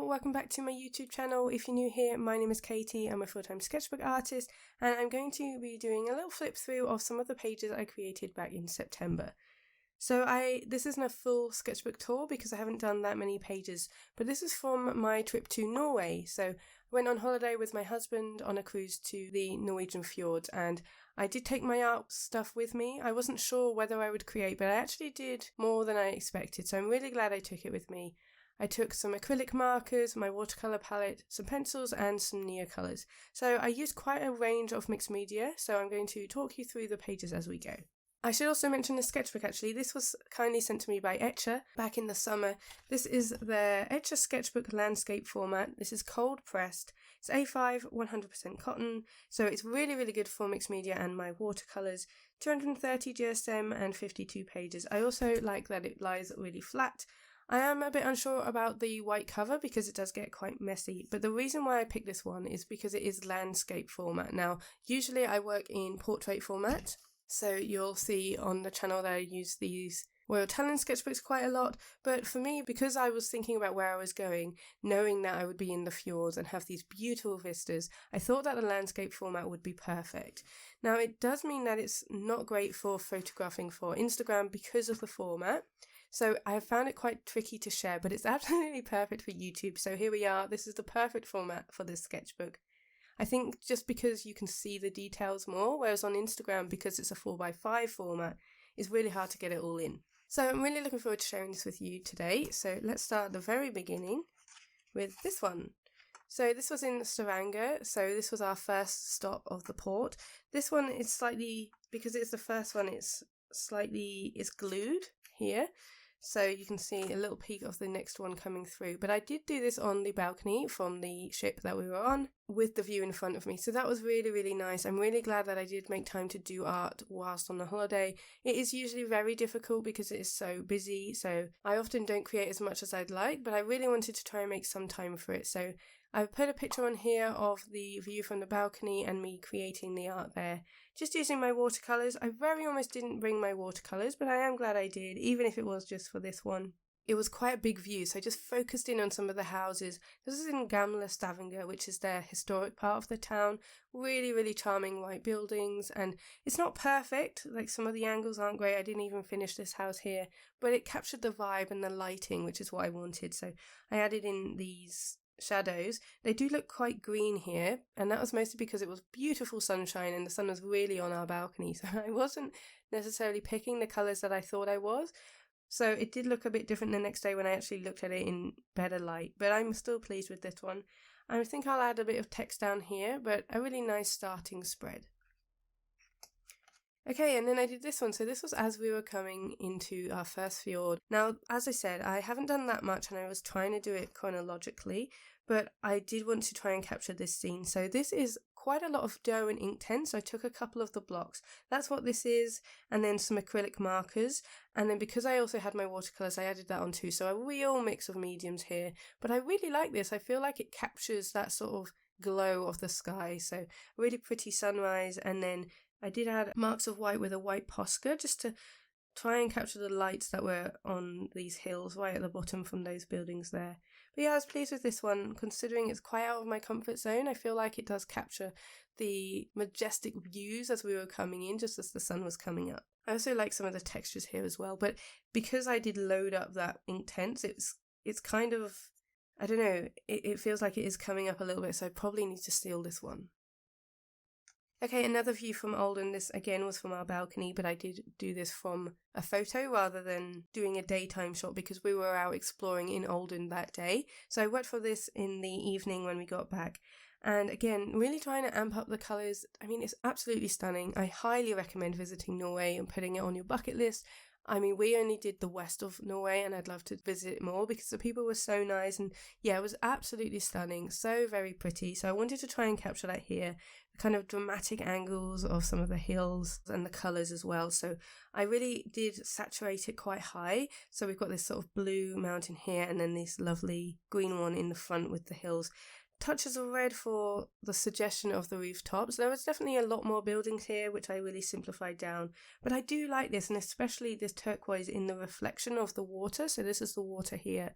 all, welcome back to my YouTube channel. If you're new here, my name is Katie, I'm a full-time sketchbook artist, and I'm going to be doing a little flip through of some of the pages I created back in September. So this isn't a full sketchbook tour because I haven't done that many pages, but this is from my trip to Norway. So I went on holiday with my husband on a cruise to the Norwegian fjords, and I did take my art stuff with me. I wasn't sure whether I would create, but I actually did more than I expected, so I'm really glad I took it with me. I took some acrylic markers, my watercolour palette, some pencils and some Neocolors. So I used quite a range of mixed media, so I'm going to talk you through the pages as we go. I should also mention the sketchbook actually. This was kindly sent to me by Etcher back in the summer. This is their Etcher Sketchbook landscape format. This is cold pressed. It's A5, 100% cotton, so it's really, really good for mixed media and my watercolours. 230 GSM and 52 pages. I also like that it lies really flat. I am a bit unsure about the white cover because it does get quite messy, but the reason why I picked this one is because it is landscape format. Now, usually I work in portrait format, so you'll see on the channel that I use these Royal Talon sketchbooks quite a lot, but for me, because I was thinking about where I was going, knowing that I would be in the fjords and have these beautiful vistas, I thought that the landscape format would be perfect. Now, it does mean that it's not great for photographing for Instagram because of the format. So I have found it quite tricky to share, but it's absolutely perfect for YouTube. So here we are. This is the perfect format for this sketchbook. I think just because you can see the details more, whereas on Instagram, because it's a 4x5 format, it's really hard to get it all in. So I'm really looking forward to sharing this with you today. So let's start at the very beginning with this one. So this was in Stavanger, so this was our first stop of the port. This one is slightly, because it's the first one, it's glued here. So you can see a little peek of the next one coming through. But I did do this on the balcony from the ship that we were on with the view in front of me. So that was really, really nice. I'm really glad that I did make time to do art whilst on the holiday. It is usually very difficult because it is so busy. So I often don't create as much as I'd like, but I really wanted to try and make some time for it. So I've put a picture on here of the view from the balcony and me creating the art there. Just using my watercolours. I very almost didn't bring my watercolours, but I am glad I did, even if it was just for this one. It was quite a big view, so I just focused in on some of the houses. This is in Gamla Stavanger, which is their historic part of the town. Really, really charming white buildings, and it's not perfect, like some of the angles aren't great. I didn't even finish this house here, but it captured the vibe and the lighting, which is what I wanted, so I added in these shadows. They do look quite green here, and that was mostly because it was beautiful sunshine and the sun was really on our balcony, so I wasn't necessarily picking the colours that I thought I was. So it did look a bit different the next day when I actually looked at it in better light, but I'm still pleased with this one. I think I'll add a bit of text down here, but a really nice starting spread. Okay, and then I did this one. So this was as we were coming into our first fjord. Now, as I said, I haven't done that much and I was trying to do it chronologically, but I did want to try and capture this scene. So this is quite a lot of Derwent Inktense. So I took a couple of the blocks. That's what this is, and then some acrylic markers. And then because I also had my watercolours, I added that on too. So a real mix of mediums here. But I really like this. I feel like it captures that sort of glow of the sky. So really pretty sunrise, and then I did add marks of white with a white Posca just to try and capture the lights that were on these hills right at the bottom from those buildings there. But yeah, I was pleased with this one, considering it's quite out of my comfort zone. I feel like it does capture the majestic views as we were coming in, just as the sun was coming up. I also like some of the textures here as well, but because I did load up that Inktense, it's kind of, I don't know, it feels like it is coming up a little bit, so I probably need to steal this one. Okay, another view from Olden. This again was from our balcony, but I did do this from a photo rather than doing a daytime shot because we were out exploring in Olden that day. So I worked for this in the evening when we got back. And again, really trying to amp up the colours. I mean, it's absolutely stunning. I highly recommend visiting Norway and putting it on your bucket list. I mean, we only did the west of Norway and I'd love to visit more because the people were so nice, and yeah, it was absolutely stunning, so very pretty. So I wanted to try and capture that here, the kind of dramatic angles of some of the hills and the colours as well. So I really did saturate it quite high. So we've got this sort of blue mountain here and then this lovely green one in the front with the hills. Touches of red for the suggestion of the rooftops. There was definitely a lot more buildings here, which I really simplified down. But I do like this, and especially this turquoise in the reflection of the water. So this is the water here.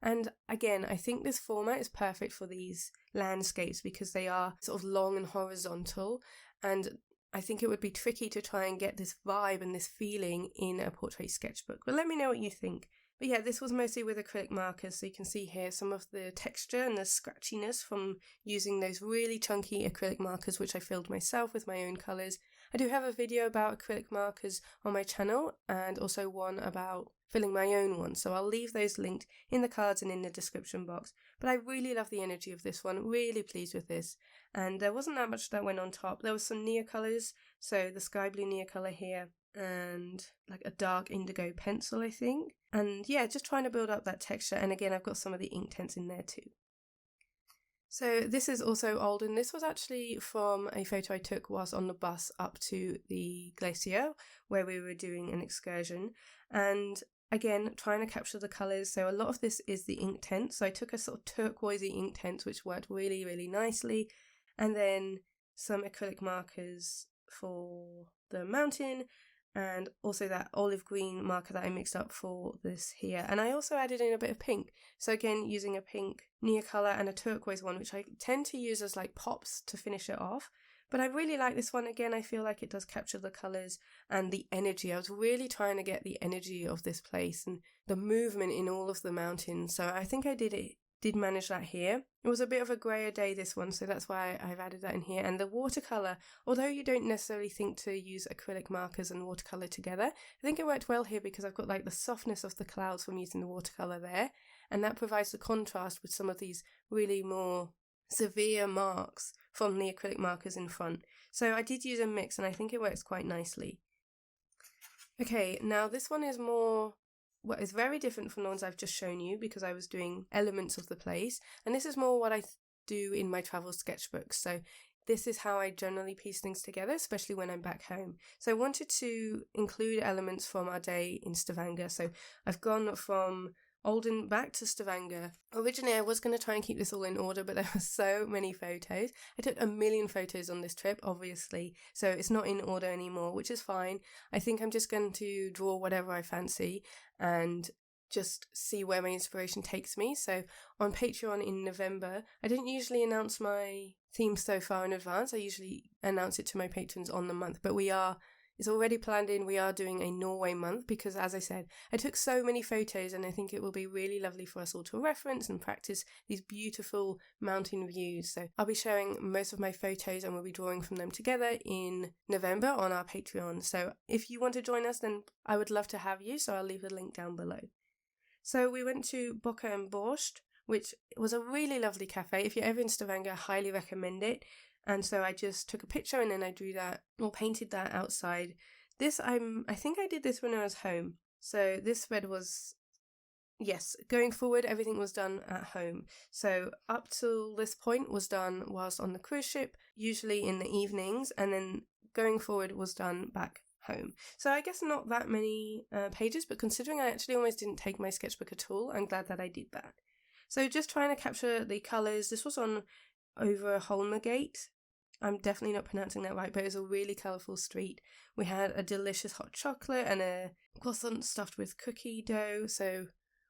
And again, I think this format is perfect for these landscapes because they are sort of long and horizontal, and I think it would be tricky to try and get this vibe and this feeling in a portrait sketchbook. But let me know what you think. But yeah, this was mostly with acrylic markers, so you can see here some of the texture and the scratchiness from using those really chunky acrylic markers, which I filled myself with my own colours. I do have a video about acrylic markers on my channel, and also one about filling my own one, so I'll leave those linked in the cards and in the description box. But I really love the energy of this one, really pleased with this. And there wasn't that much that went on top. There was some near colours, so the sky blue near colour here, and like a dark indigo pencil, I think. And yeah, just trying to build up that texture. And again, I've got some of the Inktense in there too. So this is also old, and this was actually from a photo I took whilst on the bus up to the glacier where we were doing an excursion. And again, trying to capture the colours. So a lot of this is the Inktense. So I took a sort of turquoisey Inktense, which worked really, really nicely. And then some acrylic markers for the mountain, and also that olive green marker that I mixed up for this here. And I also added in a bit of pink. So again, using a pink near colour and a turquoise one, which I tend to use as like pops to finish it off. But I really like this one. Again, I feel like it does capture the colours and the energy. I was really trying to get the energy of this place and the movement in all of the mountains. So I think I did manage that here. It was a bit of a grayer day, this one, so that's why I've added that in here. And the watercolour, although you don't necessarily think to use acrylic markers and watercolour together, I think it worked well here because I've got like the softness of the clouds from using the watercolour there, and that provides the contrast with some of these really more severe marks from the acrylic markers in front. So I did use a mix, and I think it works quite nicely. Okay, now this one is more... well, it's very different from the ones I've just shown you because I was doing elements of the place, and this is more what I do in my travel sketchbooks. So this is how I generally piece things together, especially when I'm back home. So I wanted to include elements from our day in Stavanger. So I've gone from Olden back to Stavanger. Originally I was going to try and keep this all in order, but there were so many photos. I took 1 million photos on this trip, obviously, so it's not in order anymore, which is fine. I think I'm just going to draw whatever I fancy and just see where my inspiration takes me. So on Patreon in November, I didn't usually announce my theme so far in advance. I usually announce it to my patrons on the month, but it's already planned in. We are doing a Norway month because, as I said, I took so many photos, and I think it will be really lovely for us all to reference and practice these beautiful mountain views. So I'll be sharing most of my photos, and we'll be drawing from them together in November on our Patreon. So if you want to join us, then I would love to have you. So I'll leave the link down below. So we went to Bokke and Borscht, which was a really lovely cafe. If you're ever in Stavanger, I highly recommend it. And so I just took a picture and then I drew that or painted that outside. I think I did this when I was home. So this spread was, yes, going forward, everything was done at home. So up till this point was done whilst on the cruise ship, usually in the evenings, and then going forward was done back home. So I guess not that many pages, but considering I actually almost didn't take my sketchbook at all, I'm glad that I did that. So just trying to capture the colours. This was on over Holmegate. I'm definitely not pronouncing that right, but it was a really colourful street. We had a delicious hot chocolate and a croissant stuffed with cookie dough. So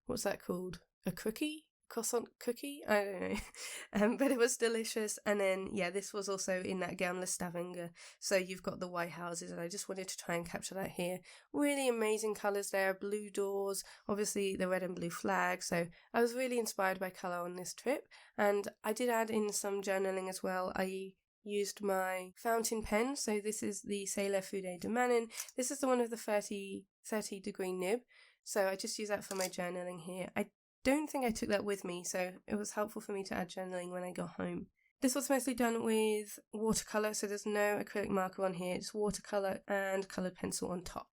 what's that called? A cookie? Croissant cookie? I don't know. But it was delicious. And then, yeah, this was also in that Gamla Stavanger. So you've got the white houses, and I just wanted to try and capture that here. Really amazing colours there. Blue doors, obviously the red and blue flag. So I was really inspired by colour on this trip. And I did add in some journaling as well. I used my fountain pen. So this is the Sennelier Fude De Mannen. This is the one with the 30 degree nib. So I just use that for my journaling here. I don't think I took that with me, so it was helpful for me to add journaling when I got home. This was mostly done with watercolour, so there's no acrylic marker on here. It's watercolour and coloured pencil on top.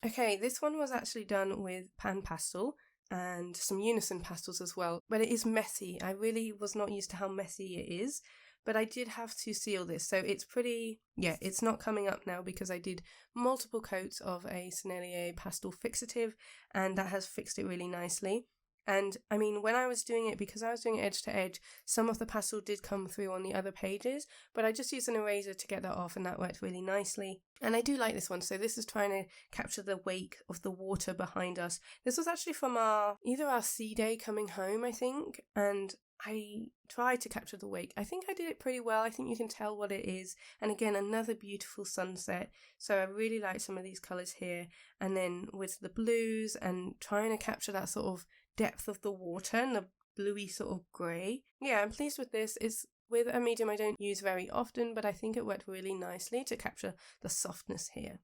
Okay, this one was actually done with pan pastel and some unison pastels as well, but it is messy. I really was not used to how messy it is. But I did have to seal this, so it's pretty, yeah, it's not coming up now because I did multiple coats of a Sennelier Pastel Fixative, and that has fixed it really nicely. And I mean, when I was doing it, because I was doing it edge to edge, some of the pastel did come through on the other pages, but I just used an eraser to get that off, and that worked really nicely. And I do like this one. So this is trying to capture the wake of the water behind us. This was actually from either our sea day coming home, I think, and I tried to capture the wake. I think I did it pretty well. I think you can tell what it is. And again, another beautiful sunset. So I really like some of these colours here. And then with the blues and trying to capture that sort of depth of the water and the bluey sort of grey. Yeah, I'm pleased with this. It's with a medium I don't use very often, but I think it worked really nicely to capture the softness here.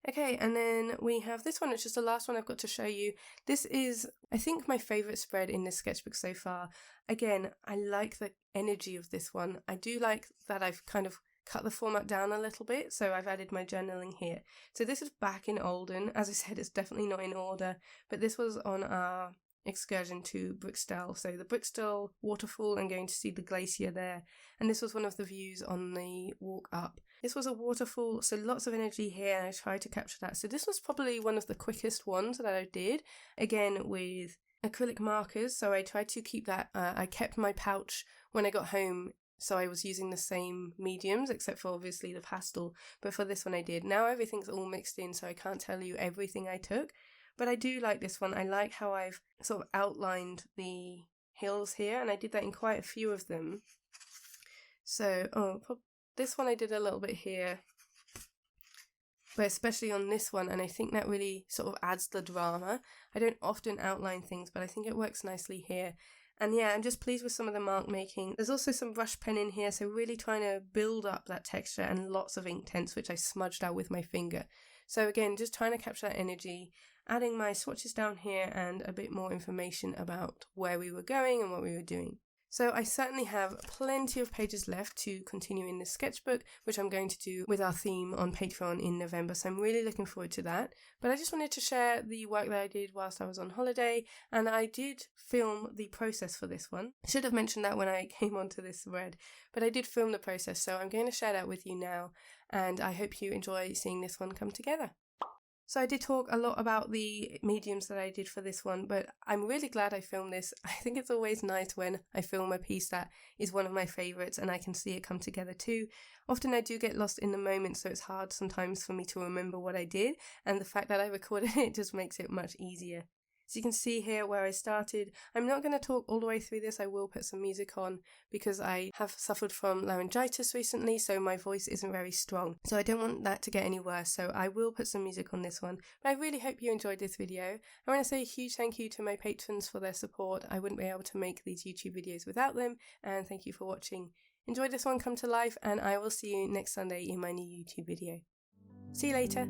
Okay, and then we have this one, which is the last one I've got to show you. This is, I think, my favourite spread in this sketchbook so far. Again, I like the energy of this one. I do like that I've kind of cut the format down a little bit, so I've added my journaling here. So this is back in Olden. As I said, it's definitely not in order, but this was on our excursion to Brixtell. So the Brixtell waterfall and going to see the glacier there. And this was one of the views on the walk up. This was a waterfall, so lots of energy here, and I tried to capture that. So this was probably one of the quickest ones that I did, again with acrylic markers. So I tried to keep that, I kept my pouch when I got home, so I was using the same mediums, except for obviously the pastel, but for this one I did. Now everything's all mixed in, so I can't tell you everything I took, but I do like this one. I like how I've sort of outlined the hills here, and I did that in quite a few of them. So, this one I did a little bit here, but especially on this one, and I think that really sort of adds the drama. I don't often outline things, but I think it works nicely here. And yeah, I'm just pleased with some of the mark making. There's also some brush pen in here, so really trying to build up that texture, and lots of Inktense, which I smudged out with my finger. So again, just trying to capture that energy, adding my swatches down here and a bit more information about where we were going and what we were doing. So I certainly have plenty of pages left to continue in this sketchbook, which I'm going to do with our theme on Patreon in November, so I'm really looking forward to that. But I just wanted to share the work that I did whilst I was on holiday, and I did film the process for this one. I should have mentioned that when I came onto this thread, but I did film the process, so I'm going to share that with you now, and I hope you enjoy seeing this one come together. So I did talk a lot about the mediums that I did for this one, but I'm really glad I filmed this. I think it's always nice when I film a piece that is one of my favourites and I can see it come together too. Often I do get lost in the moment, so it's hard sometimes for me to remember what I did, and the fact that I recorded it just makes it much easier. So you can see here where I started. I'm not going to talk all the way through this. I will put some music on because I have suffered from laryngitis recently, so my voice isn't very strong. So I don't want that to get any worse, so I will put some music on this one. But I really hope you enjoyed this video. I want to say a huge thank you to my patrons for their support. I wouldn't be able to make these YouTube videos without them, and thank you for watching. Enjoy this one come to life, and I will see you next Sunday in my new YouTube video. See you later.